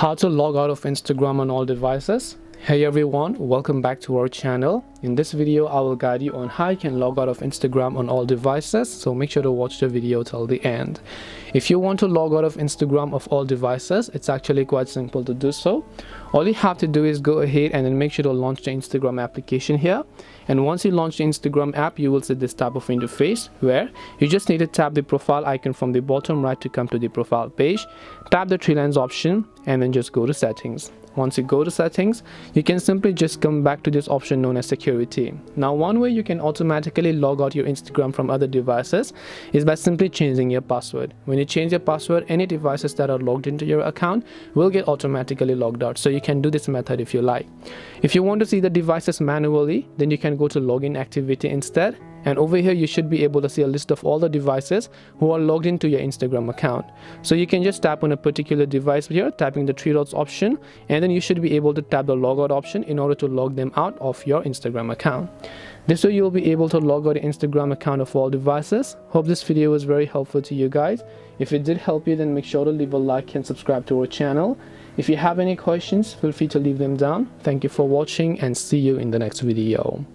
How to log out of Instagram on all devices. Hey everyone, welcome back to our channel. In this video I will guide you on how you can log out of Instagram on all devices, so make sure to watch the video till the end. If you want to log out of Instagram of all devices, it's actually quite simple to do so. All you have to do is go ahead and then make sure to launch the Instagram application here. And once you launch the Instagram app, you will see this type of interface where you just need to tap the profile icon from the bottom right to come to the profile page. Tap the three lines option and then just go to settings. Once you go to settings, you can simply just come back to this option known as security. Now, one way you can automatically log out your Instagram from other devices is by simply changing your password. When you change your password, any devices that are logged into your account will get automatically logged out. So you can do this method if you like. If you want to see the devices manually, then you can go to login activity instead. And over here you should be able to see a list of all the devices who are logged into your Instagram account. So you can just tap on a particular device here, tapping the three dots option, and then you should be able to tap the logout option in order to log them out of your Instagram account. This way you will be able to log out the Instagram account of all devices. Hope this video was very helpful to you guys. If it did help you, then make sure to leave a like and subscribe to our channel. If you have any questions, feel free to leave them down. Thank you for watching and see you in the next video.